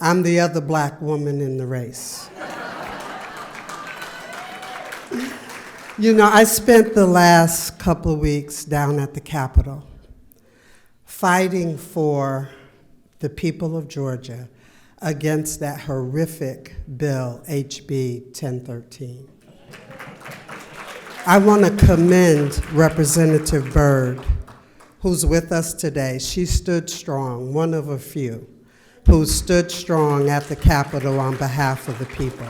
I'm the other black woman in the race. You know, I spent the last couple of weeks down at the Capitol fighting for the people of Georgia against that horrific bill, HB 1013. I want to commend Representative Byrd, who's with us today. She stood strong, one of a few, who stood strong at the Capitol on behalf of the people.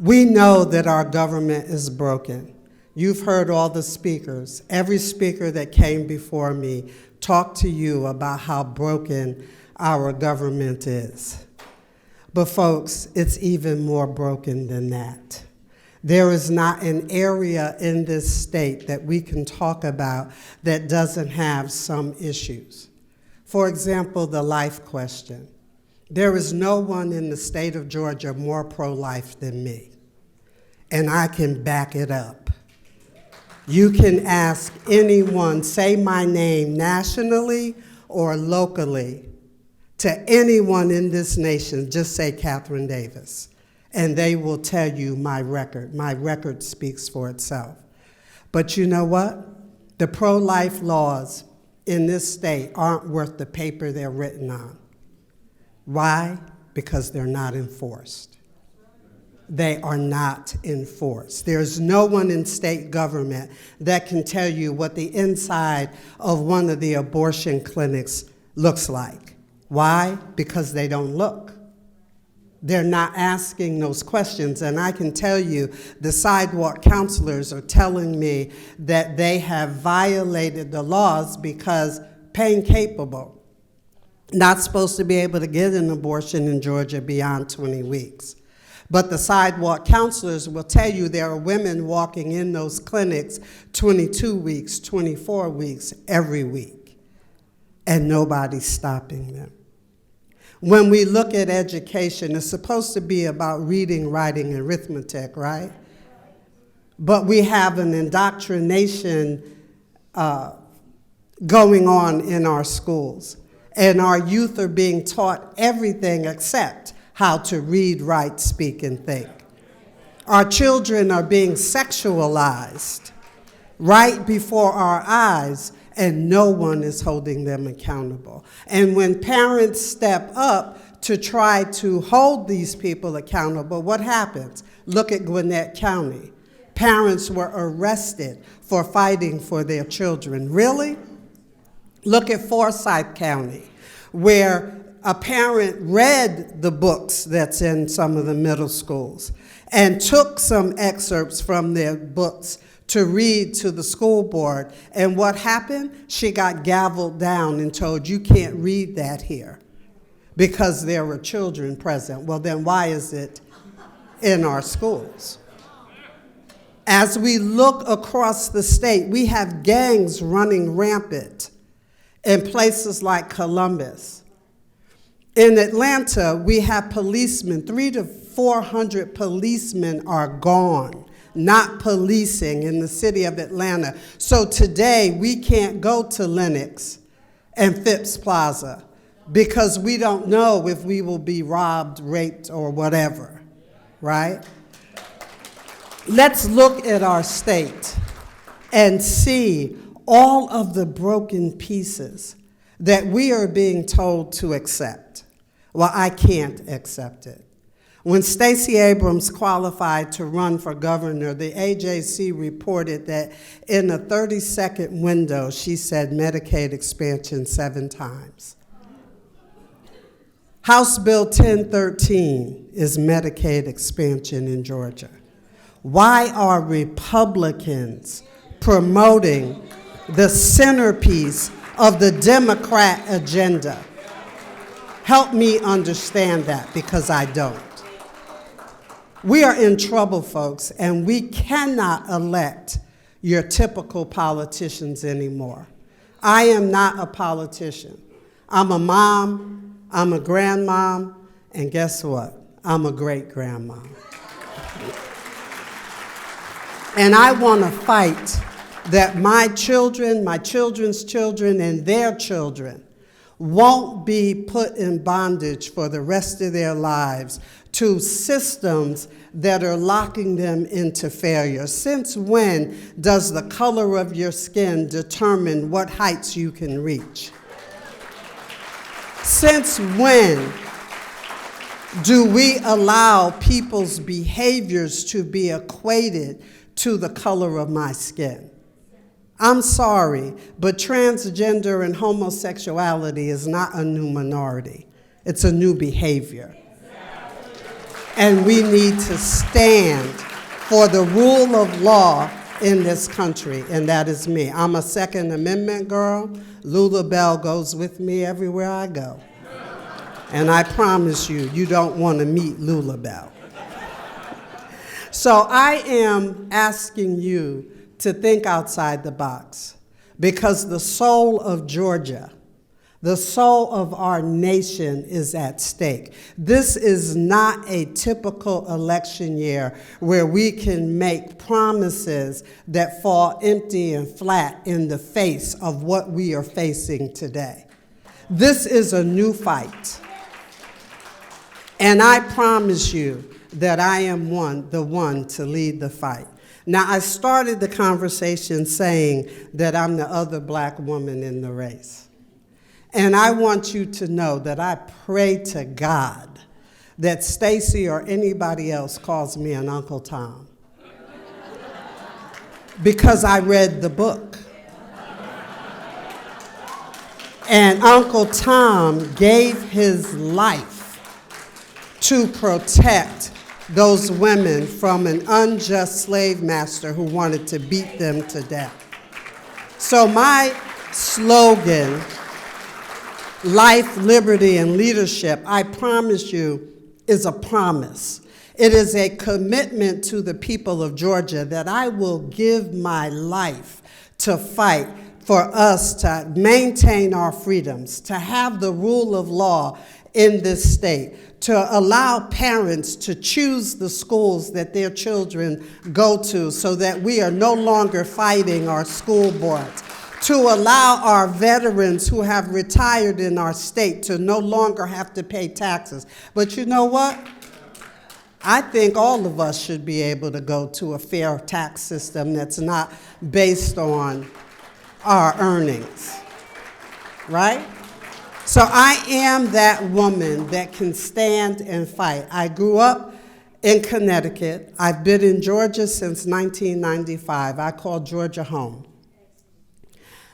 We know that our government is broken. You've heard all the speakers. Every speaker that came before me talked to you about how broken our government is. But folks, it's even more broken than that. There is not an area in this state that we can talk about that doesn't have some issues. For example, the life question. There is no one in the state of Georgia more pro-life than me, and I can back it up. You can ask anyone, say my name nationally or locally, to anyone in this nation, just say Catherine Davis, and they will tell you my record. My record speaks for itself. But you know what? The pro-life laws in this state aren't worth the paper they're written on. Why? Because they're not enforced. They are not enforced. There's no one in state government that can tell you what the inside of one of the abortion clinics looks like. Why? Because they don't look. They're not asking those questions, and I can tell you the sidewalk counselors are telling me that they have violated the laws because pain capable, not supposed to be able to get an abortion in Georgia beyond 20 weeks. But the sidewalk counselors will tell you there are women walking in those clinics 22 weeks, 24 weeks, every week, and nobody's stopping them. When we look at education, it's supposed to be about reading, writing, and arithmetic, right? But we have an indoctrination going on in our schools, and our youth are being taught everything except how to read, write, speak, and think. Our children are being sexualized right before our eyes, and no one is holding them accountable. And when parents step up to try to hold these people accountable, what happens? Look at Gwinnett County. Parents were arrested for fighting for their children. Really? Look at Forsyth County, where a parent read the books that's in some of the middle schools and took some excerpts from their books to read to the school board. And what happened? She got gavelled down and told, you can't read that here because there were children present. Well, then why is it in our schools? As we look across the state, we have gangs running rampant in places like Columbus. In Atlanta, we have policemen, 300 to 400 policemen are gone, not policing in the city of Atlanta. So today, we can't go to Lenox and Phipps Plaza because we don't know if we will be robbed, raped, or whatever, right? Let's look at our state and see all of the broken pieces that we are being told to accept. Well, I can't accept it. When Stacey Abrams qualified to run for governor, the AJC reported that in a 30-second window, she said Medicaid expansion 7 times. House Bill 1013 is Medicaid expansion in Georgia. Why are Republicans promoting the centerpiece of the Democrat agenda? Help me understand that, because I don't. We are in trouble, folks, and we cannot elect your typical politicians anymore. I am not a politician. I'm a mom, I'm a grandmom, and guess what? I'm a great-grandma. And I want to fight that my children, my children's children, and their children won't be put in bondage for the rest of their lives to systems that are locking them into failure. Since when does the color of your skin determine what heights you can reach? Since when do we allow people's behaviors to be equated to the color of my skin? I'm sorry, but transgender and homosexuality is not a new minority. It's a new behavior. And we need to stand for the rule of law in this country, and that is me. I'm a Second Amendment girl. Lula Bell goes with me everywhere I go. And I promise you, you don't want to meet Lula Bell. So I am asking you to think outside the box, because the soul of Georgia, the soul of our nation is at stake. This is not a typical election year where we can make promises that fall empty and flat in the face of what we are facing today. This is a new fight. And I promise you that I am the one to lead the fight. Now, I started the conversation saying that I'm the other black woman in the race. And I want you to know that I pray to God that Stacy or anybody else calls me an Uncle Tom. Because I read the book. And Uncle Tom gave his life to protect those women from an unjust slave master who wanted to beat them to death. So my slogan, life, liberty, and leadership, I promise you, is a promise. It is a commitment to the people of Georgia that I will give my life to fight for us to maintain our freedoms, to have the rule of law in this state, to allow parents to choose the schools that their children go to so that we are no longer fighting our school boards, to allow our veterans who have retired in our state to no longer have to pay taxes. But you know what? I think all of us should be able to go to a fair tax system that's not based on our earnings, right? So I am that woman that can stand and fight. I grew up in Connecticut. I've been in Georgia since 1995. I call Georgia home.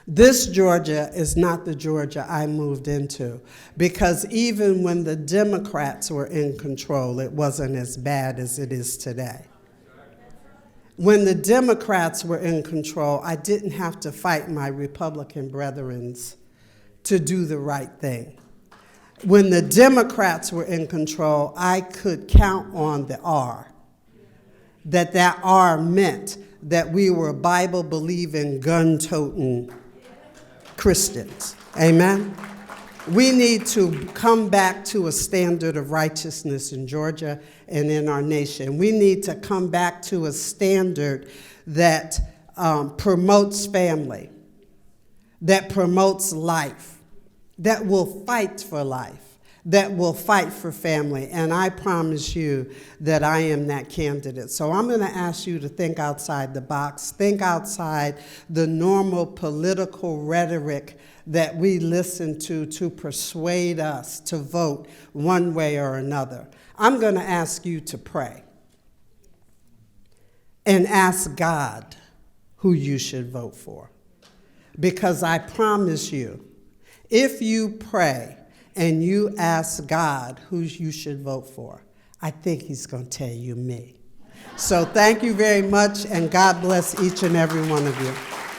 This Georgia is not the Georgia I moved into, because even when the Democrats were in control, it wasn't as bad as it is today. When the Democrats were in control, I didn't have to fight my Republican brethren to do the right thing. When the Democrats were in control, I could count on the R. That R meant that we were Bible-believing, gun-toting Christians. Amen? We need to come back to a standard of righteousness in Georgia and in our nation. We need to come back to a standard that promotes family, that promotes life, that will fight for life, that will fight for family. And I promise you that I am that candidate. So I'm going to ask you to think outside the box, think outside the normal political rhetoric that we listen to persuade us to vote one way or another. I'm going to ask you to pray and ask God who you should vote for. Because I promise you, if you pray and you ask God who you should vote for, I think he's going to tell you me. So thank you very much, and God bless each and every one of you.